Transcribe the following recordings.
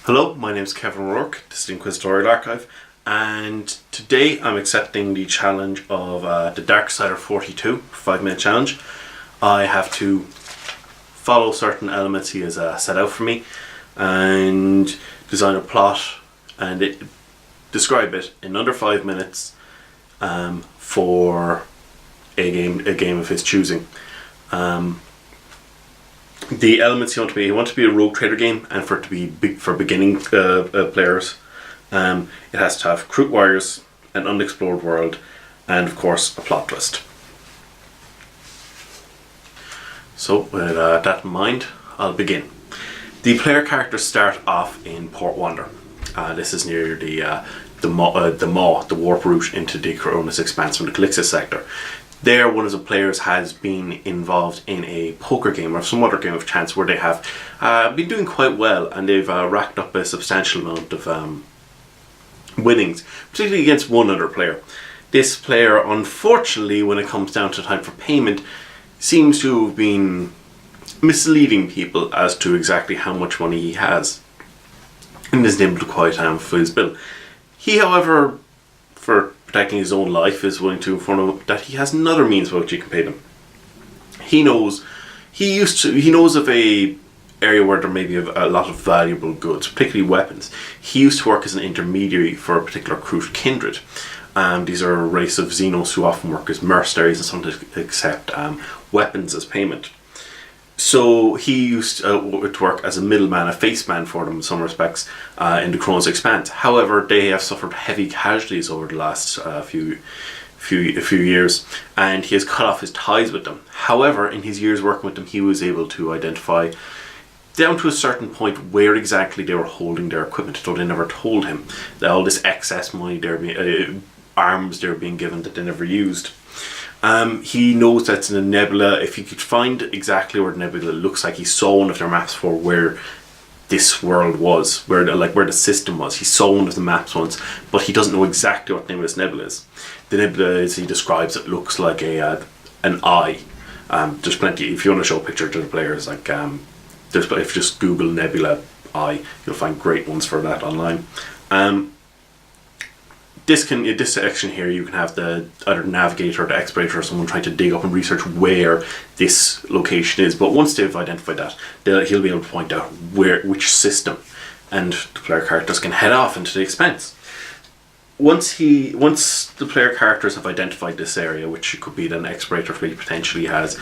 Hello, my name is Kevin Rourke. This is the Inquisitorial Archive, and today I'm accepting the challenge of the Darksider 42 5-minute challenge. I have to follow certain elements he has set out for me and design a plot and describe it in under 5 minutes for a game of his choosing. The elements he want to be a RogueTrader game, and for it to be big for beginning players. It has to have crude wires, an unexplored world, and of course a plot twist. So with that in mind, I'll begin. The player characters start off in Port Wander. This is near the warp route into the Coronis expanse from the Calixis sector. There, one of the players has been involved in a poker game or some other game of chance where they have been doing quite well, and they've racked up a substantial amount of winnings, particularly against one other player. This player, unfortunately, when it comes down to time for payment, seems to have been misleading people as to exactly how much money he has, and isn't able to quite fulfill his bill. He, however, for protecting his own life, is willing to inform him that he has another means by which he can pay them. He knows of a area where there may be a lot of valuable goods, particularly weapons. He used to work as an intermediary for a particular crude kindred. These are a race of Xenos who often work as mercenaries and sometimes accept weapons as payment. So he used to work as a middleman, a faceman for them in some respects, in the Coronis expanse. However, they have suffered heavy casualties over the last few years, and he has cut off his ties with them. However, in his years working with them, he was able to identify down to a certain point where exactly they were holding their equipment, though they never told him that all this excess money, arms they were being given that they never used. He knows that's in a nebula. If he could find exactly where the nebula looks like, he saw one of their maps for where this world was, where the system was. He saw one of the maps once, but he doesn't know exactly what the name of this nebula is. The nebula, as he describes it, looks like an eye. There's plenty. If you want to show a picture to the players, if you just Google nebula eye, you'll find great ones for that online. This section here, you can have the either navigator or the explorator or someone trying to dig up and research where this location is. But once they've identified that, he'll be able to point out which system, and the player characters can head off into the expanse. Once the player characters have identified this area, which could be an explorator potentially has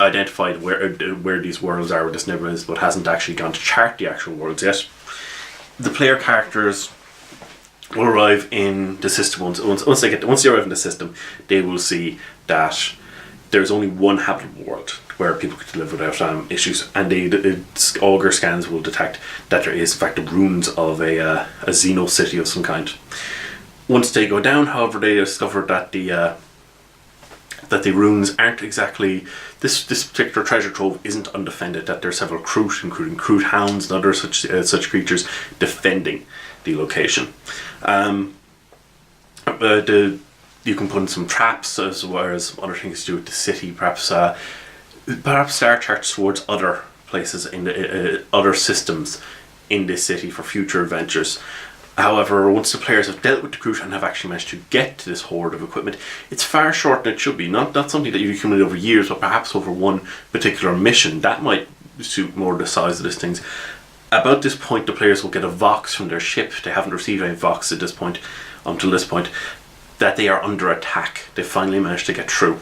identified where these worlds are, where this nebula is, but hasn't actually gone to chart the actual worlds yet, the player characters will arrive in the system. Once they arrive in the system, they will see that there's only one habitable world where people could live without issues, and auger scans will detect that there is in fact the ruins of a Xeno city of some kind. Once they go down, however, they discover that the ruins aren't exactly this particular treasure trove isn't undefended. That there are several Kroot, including Kroot hounds and other such creatures, defending the location. You can put in some traps as well as other things to do with the city. Perhaps star charts towards other places in the other systems in this city for future adventures. However, once the players have dealt with the Kroot and have actually managed to get to this hoard of equipment, it's far shorter than it should be. Not something that you've accumulated over years, but perhaps over one particular mission. That might suit more the size of these things. About this point, the players will get a vox from their ship. They haven't received any vox at this point, until this point, that they are under attack. They finally managed to get through.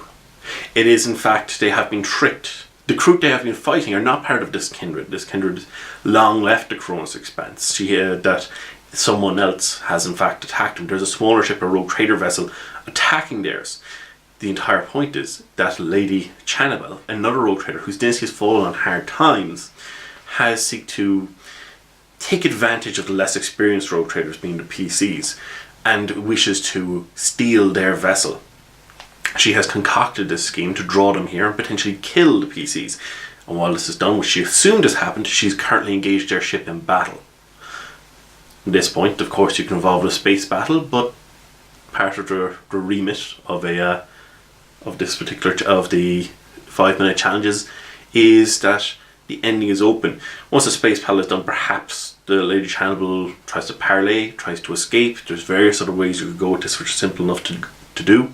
It is, in fact, they have been tricked. The Kroot they have been fighting are not part of this kindred. This kindred long left the Coronis expanse. That someone else has, in fact, attacked them. There's a smaller ship, a RogueTrader vessel, attacking theirs. The entire point is that Lady Chanabel, another RogueTrader whose dynasty has fallen on hard times, has seek to take advantage of the less experienced RogueTraders, being the PCs, and wishes to steal their vessel. She has concocted this scheme to draw them here and potentially kill the PCs. And while this is done, which she assumed has happened, she's currently engaged their ship in battle. At this point, of course, you can involve a space battle, but part of the remit of the 5-minute challenges is that the ending is open. Once the space battle is done, perhaps the Lady Hannibal tries to parlay, tries to escape. There's various other ways you could go with this, which are simple enough to do.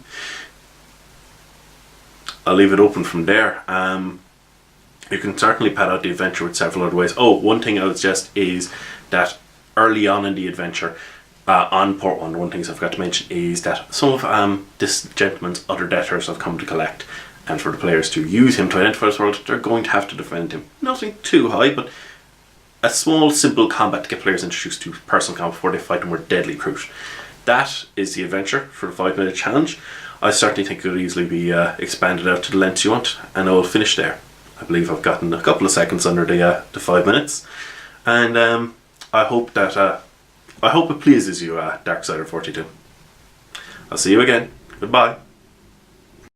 I'll leave it open from there. You can certainly pad out the adventure with several other ways. Oh, one thing I would suggest is that early on in the adventure, on Port Wonder, one thing I forgot to mention is that some of this gentleman's other debtors have come to collect, and for the players to use him to identify this world, they're going to have to defend him. Nothing too high, but a small, simple combat to get players introduced to personal combat before they fight a more deadly brute. That is the adventure for the 5-minute challenge. I certainly think it could easily be expanded out to the length you want, and I will finish there. I believe I've gotten a couple of seconds under the 5 minutes, and I hope it pleases you, Darksider42. I'll see you again. Goodbye.